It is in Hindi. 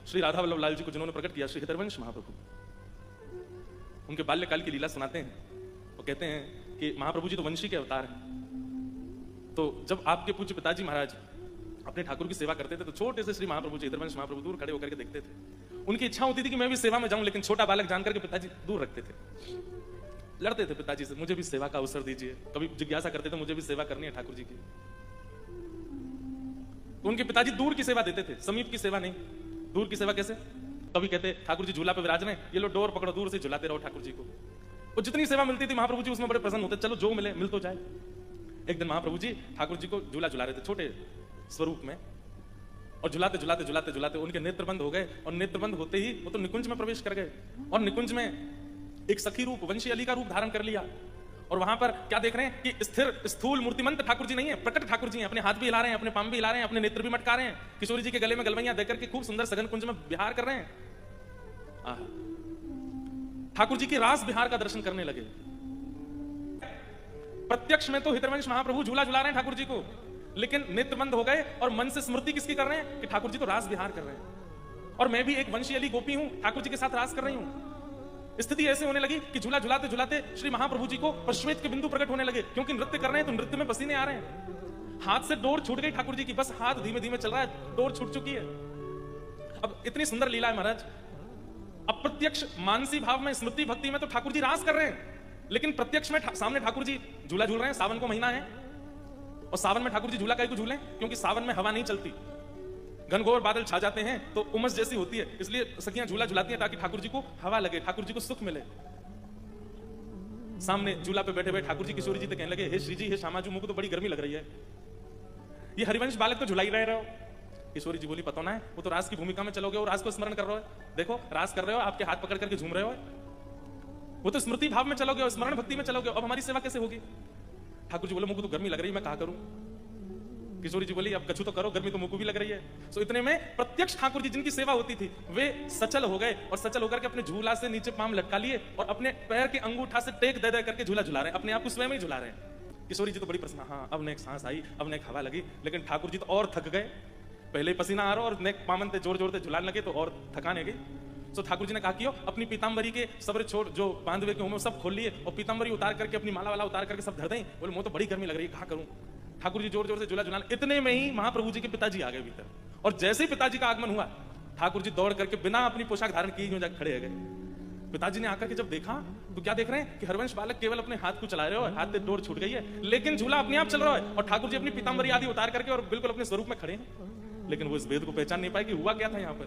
श्री राधा वल्लभ लाल जी को जिन्होंने प्रकट किया, श्री हरिवंश महाप्रभु, उनके बाल्यकाल की लीला सुनाते हैं। वो कहते हैं कि महाप्रभु जी तो वंशी के अवतार हैं। तो जब आपके पूज्य पिताजी महाराज अपने ठाकुर की सेवा करते थे तो छोटे से श्री महाप्रभु जी हरिवंश महाप्रभु दूर खड़े होकर के देखते थे। उनकी इच्छा होती थी कि मैं भी सेवा में जाऊं, लेकिन छोटा बालक जानकर के पिताजी दूर रखते थे, लड़ते थे पिताजी से, मुझे भी सेवा का अवसर दीजिए। कभी जिज्ञासा करते थे मुझे भी सेवा करनी है ठाकुर जी की। तो उनके पिताजी दूर की सेवा देते थे, समीप की सेवा नहीं। दूर की सेवा कैसे? कभी कहते ठाकुर जी झूला पे विराज रहे हैं, ये लो डोर पकड़ो, दूर से झुलाते रहो ठाकुर जी को। और जितनी सेवा मिलती थी महाप्रभु जी उसमें बड़े प्रसन्न होते, चलो जो मिले मिल तो जाए। एक दिन महाप्रभु जी ठाकुर जी को झूला झुला रहे थे छोटे स्वरूप में, और झुलाते झुलाते झुलाते झुलाते उनके नेत्र बंद हो गए, और नेत्र बंद होते ही वो तो निकुंज में प्रवेश कर गए, और निकुंज में एक सखी रूप वंशी अली का रूप धारण कर लिया। और वहां पर क्या देख रहे हैं कि स्थिर स्थूल मूर्तिमंत ठाकुर जी नहीं है, प्रकट ठाकुर जी हैं। अपने हाथ भी हिला रहे हैं, अपने पांव भी हिला रहे हैं, अपने नेत्र भी मटका रहे हैं, किशोरी जी के गले में गलवैया देकर के खूब सुंदर सघन कुंज में विहार कर रहे हैं। ठाकुर जी की रास विहार का दर्शन करने लगे। प्रत्यक्ष में तो हितवंश महाप्रभु झूला झुला रहे हैं ठाकुर जी को, लेकिन नेत्र बंद हो गए और मन से स्मृति किसकी कर रहे हैं कि ठाकुर जी तो रास विहार कर रहे हैं, और मैं भी एक वंशी अली गोपी हूं, ठाकुर जी के साथ रास कर रही हूं। स्थिति ऐसे होने लगी कि झूला झुलाते झुलाते श्री महाप्रभु जी को प्रश्वेत के बिंदु प्रकट होने लगे, क्योंकि नृत्य कर रहे हैं तो नृत्य में पसीने आ रहे हैं। हाथ से डोर छूट गई ठाकुर जी की, बस हाथ धीमे धीमे चल रहा है, डोर छूट चुकी है। अब इतनी सुंदर लीला है महाराज। अप्रत्यक्ष मानसी भाव में, स्मृति भक्ति में तो ठाकुर जी रास कर रहे हैं, लेकिन प्रत्यक्ष में सामने ठाकुर जी झूला झूल रहे हैं। सावन को महीना है, और सावन में ठाकुर जी झूला काहे को झूले? क्योंकि सावन में हवा नहीं चलती, घनघोर बादल छा जाते हैं तो उमस जैसी होती है, इसलिए सखियां झूला झुलाती हैं ताकि ठाकुर जी को हवा लगे, ठाकुर जी को सुख मिले। सामने झूला पे बैठे बैठे ठाकुर जी किशोरी जी तो कहने लगे, हे श्री जी, हे श्यामाजू, मुझको तो बड़ी गर्मी लग रही है, ये हरिवंश बालक तो झुलाई रहे हो। किशोरी जी बोली, पता ना है, वो तो रास की भूमिका में चलोगे और रास को स्मरण कर रहे हो, देखो रास कर रहे हो, आपके हाथ पकड़ करके झूम रहे हो, वो तो स्मृति भाव में चलोगे और स्मरण भक्ति में चलोगे, अब हमारी सेवा कैसे होगी? ठाकुर जी बोले, मुझको तो गर्मी लग रही है, मैं कहा करूं? किशोरी जी बोली, अब कछु तो करो, गर्मी तो मुझको भी लग रही है। सो इतने में प्रत्यक्ष ठाकुर जी जिनकी सेवा होती थी वे सचल हो गए, और सचल होकर के अपने झूला से नीचे पांव लटका लिए और अपने पैर के अंगूठा से टेक दे दे करके झूला झुला रहे हैं, अपने आप को स्वयं ही झुला रहे हैं। किशोरी जी तो बड़ी प्रसन्न, हाँ अब नेक सांस आई, अब नेक हवा लगी, लेकिन ठाकुर जी तो और थक गए, पहले ही पसीना आ रहा और नेक पामन ते जोर जोर से झुलाने लगे तो और थकाने गई। तो ठाकुर जी ने कहा कि अपनी पीताम्बरी के सब्र छोड़ जो बांधवे के हों सब खोल लिए और पीताम्बरी उतार करके अपनी माला वाला उतार करके सब धर दें। बोले, मुझे तो बड़ी गर्मी लग रही है, कहा करूं? ठाकुर जी जोर जोर से झूला झुलाने, इतने में ही महाप्रभु जी के पिताजी आ गए भीतर, और जैसे ही पिताजी का आगमन हुआ ठाकुर जी दौड़ करके बिना अपनी पोशाक धारण किए जाकर खड़े हो गए। पिताजी ने आकर के जब देखा तो क्या देख रहे हैं कि हरिवंश बालक केवल अपने हाथ को चला रहे हो, हाथ से डोर छूट गई है, लेकिन झूला अपने आप चल रहा है, और ठाकुर जी अपनी पीताम्बरी आदि उतार करके और बिल्कुल अपने स्वरूप में खड़े हैं। लेकिन वो इस वेद को पहचान नहीं पाए कि हुआ क्या था यहाँ पर।